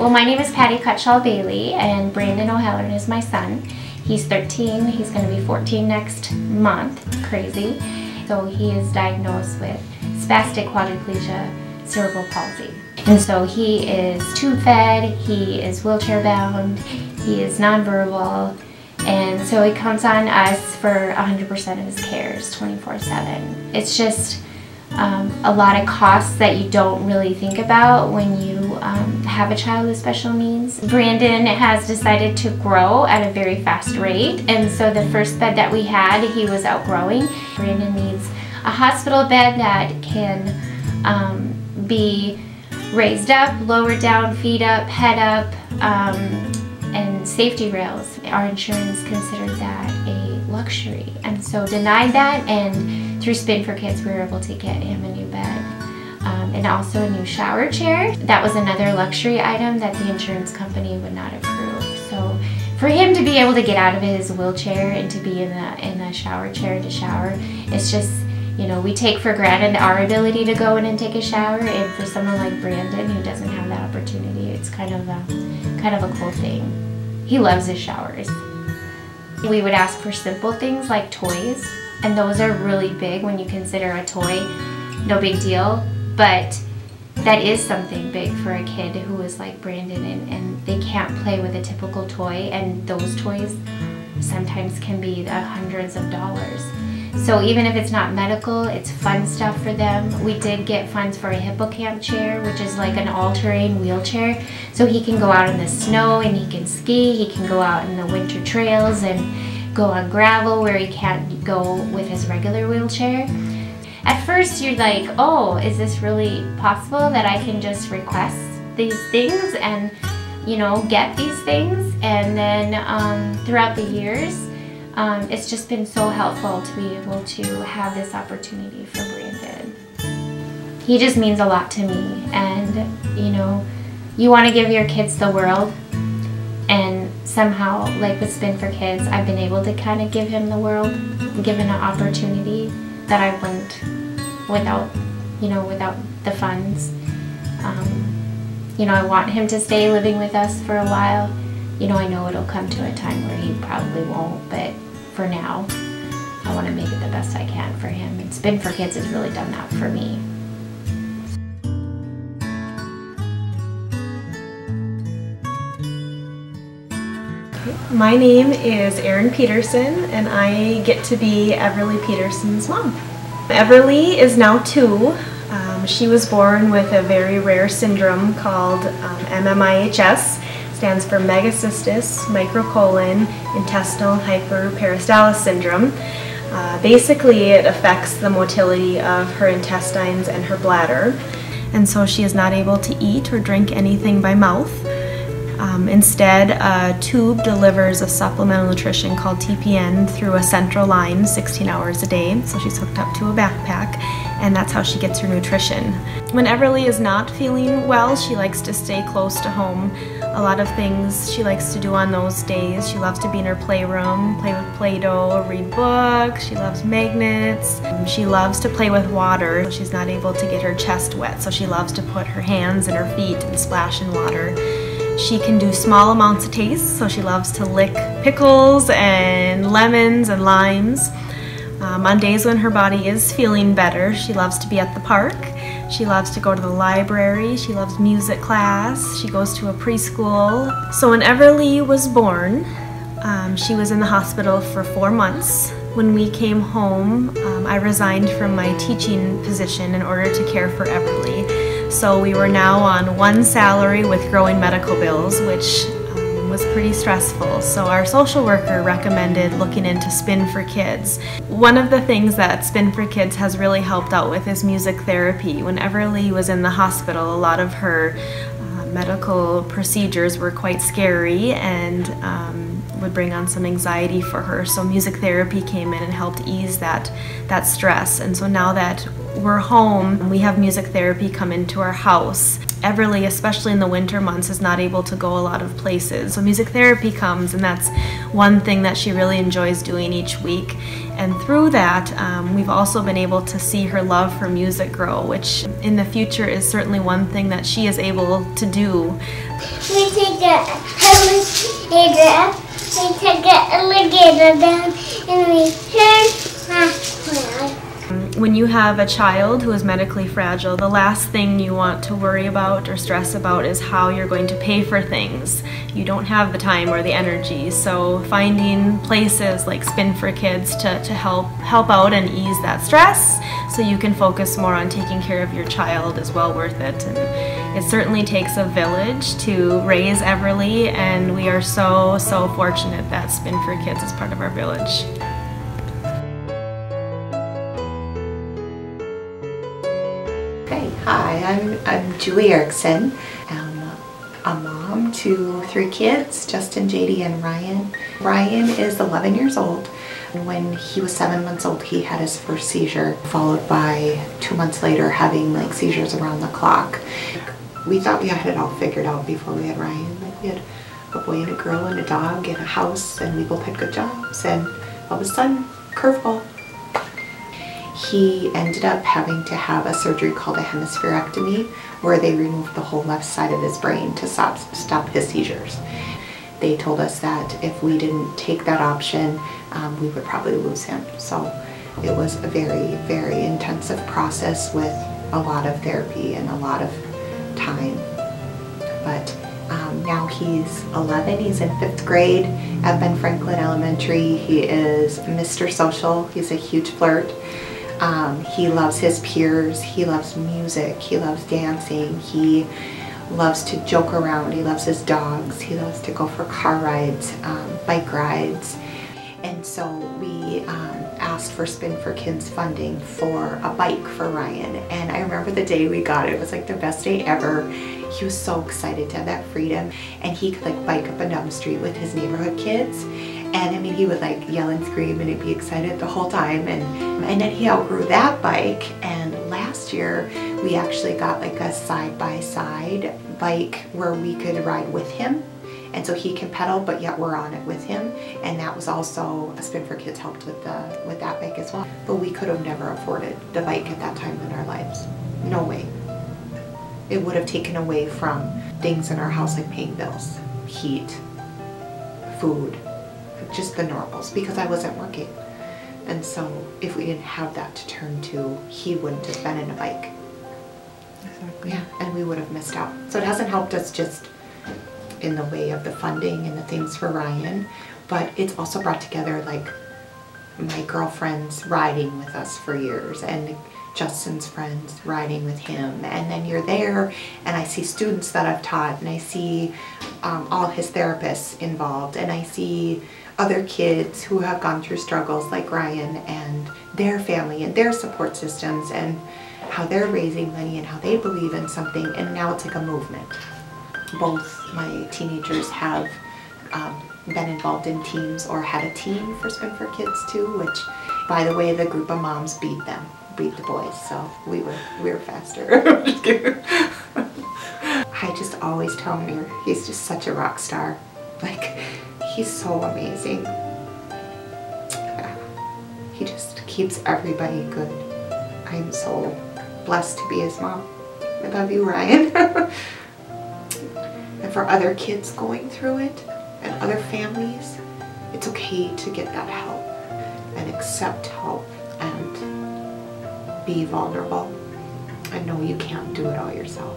Well, my name is Patty CUTSHALL-BAILEY, and Brandon O'Halloran is my son. He's 13. He's going to be 14 next month. Crazy. So he is diagnosed with spastic quadriplegia cerebral palsy. And so he is tube fed, he is wheelchair bound, he is nonverbal, and so he counts on us for 100% of his cares 24/7. It's just a lot of costs that you don't really think about when you have a child with special needs. Brandon has decided to grow at a very fast rate, and so the first bed that we had, he was outgrowing. Brandon needs a hospital bed that can be raised up, lowered down, feet up, head up, and safety rails. Our insurance considered that a luxury, and so denied that, and through Spin for Kids we were able to get him a new bed and also a new shower chair. That was another luxury item that the insurance company would not approve. So for him to be able to get out of his wheelchair and to be in a shower chair to shower, it's just, you know, we take for granted our ability to go in and take a shower, and for someone like Brandon who doesn't have that opportunity, it's kind of a cool thing. He loves his showers. We would ask for simple things like toys, and those are really big when you consider a toy no big deal, but that is something big for a kid who is like Brandon, and they can't play with a typical toy, and those toys sometimes can be the hundreds of dollars. So even if it's not medical, it's fun stuff for them. We did get funds for a hippocamp chair, which is like an all-terrain wheelchair. So he can go out in the snow and he can ski, he can go out in the winter trails and go on gravel where he can't go with his regular wheelchair. At first you're like, oh, is this really possible that I can just request these things and, you know, get these things? And then throughout the years, it's just been so helpful to be able to have this opportunity for Brandon. He just means a lot to me, and you know, you want to give your kids the world, and somehow, like with Spin for Kids, I've been able to kind of give him the world, given an opportunity that I wouldn't without the funds. You know, I want him to stay living with us for a while. You know, I know it'll come to a time where he probably won't, but for now, I want to make it the best I can for him. And Spin for Kids has really done that for me. My name is ERIN Peterson, and I get to be Everly Peterson's mom. Everly is now 2. She was born with a very rare syndrome called MMIHS. Stands for Megacystis Microcolon Intestinal Hyperperistalsis Syndrome. Basically, it affects the motility of her intestines and her bladder, and so she is not able to eat or drink anything by mouth. Instead, a tube delivers a supplemental nutrition called TPN through a central line 16 hours a day, so she's hooked up to a backpack, and that's how she gets her nutrition. When Everly is not feeling well, she likes to stay close to home. A lot of things she likes to do on those days. She loves to be in her playroom, play with Play-Doh, read books. She loves magnets. She loves to play with water. She's not able to get her chest wet, so she loves to put her hands and her feet and splash in water. She can do small amounts of taste, so she loves to lick pickles and lemons and limes. On days when her body is feeling better, she loves to be at the park. She loves to go to the library. She loves music class. She goes to a preschool. So when Everly was born, she was in the hospital for 4 months. When we came home, I resigned from my teaching position in order to care for Everly. So we were now on 1 salary with growing medical bills, which was pretty stressful. So our social worker recommended looking into Spin for Kids. One of the things that Spin for Kids has really helped out with is music therapy. When Everly was in the hospital, a lot of her medical procedures were quite scary and would bring on some anxiety for her. So music therapy came in and helped ease that stress. And so now that we're home, we have music therapy come into our house. Everly, especially in the winter months, is not able to go a lot of places. So music therapy comes, and that's one thing that she really enjoys doing each week. And through that, we've also been able to see her love for music grow, which in the future is certainly one thing that she is able to do. We take the alligator up, we take the alligator down, and we turn around. When you have a child who is medically fragile, the last thing you want to worry about or stress about is how you're going to pay for things. You don't have the time or the energy, so finding places like Spin for Kids to help out and ease that stress so you can focus more on taking care of your child is well worth it. And it certainly takes a village to raise Everly, and we are so fortunate that Spin for Kids is part of our village. Hi, I'm Julie Erickson. I'm a mom to 3 kids, Justin, JD, and Ryan. Ryan is 11 years old. When he was 7 months old, he had his first seizure, followed by 2 months later having like seizures around the clock. We thought we had it all figured out before we had Ryan. We had a boy and a girl and a dog and a house, and we both had good jobs, and all of a sudden, curveball. He ended up having to have a surgery called a hemispherectomy, where they removed the whole left side of his brain to stop his seizures. They told us that if we didn't take that option, we would probably lose him. So it was a very intensive process with a lot of therapy and a lot of time. But now he's 11, he's in 5th grade at Ben Franklin Elementary. He is Mr. Social, he's a huge flirt. He loves his peers, he loves music, he loves dancing, he loves to joke around, he loves his dogs, he loves to go for car rides, bike rides. And so we asked for Spin for Kids funding for a bike for Ryan. And I remember the day we got it, it was like the best day ever. He was so excited to have that freedom, and he could like bike up and down the street with his neighborhood kids. And I mean, he would like yell and scream and he'd be excited the whole time. And then he outgrew that bike, and last year we actually got like a side-by-side bike where we could ride with him. And so he can pedal, but yet we're on it with him. And that was also, a Spin for Kids helped with that bike as well. But we could have never afforded the bike at that time in our lives. No way. It would have taken away from things in our house like paying bills, heat, food, just the normals, because I wasn't working. And so if we didn't have that to turn to, he wouldn't have been in a bike. Exactly. Yeah, and we would have missed out. So it hasn't helped us just in the way of the funding and the things for Ryan, but it's also brought together like my girlfriends riding with us for years, and Justin's friends riding with him, and then you're there and I see students that I've taught, and I see all his therapists involved, and I see other kids who have gone through struggles like Ryan and their family and their support systems and how they're raising money and how they believe in something, and now it's like a movement. Both my teenagers have been involved in teams or had a team for Spin for Kids too, which, by the way, the group of moms beat the boys, so we were faster. I'm just kidding. I just always tell him he's just such a rock star. Like, he's so amazing. Yeah. He just keeps everybody good. I'm so blessed to be his mom. I love you, Ryan. And for other kids going through it and other families, it's okay to get that help and accept help and be vulnerable and know you can't do it all yourself.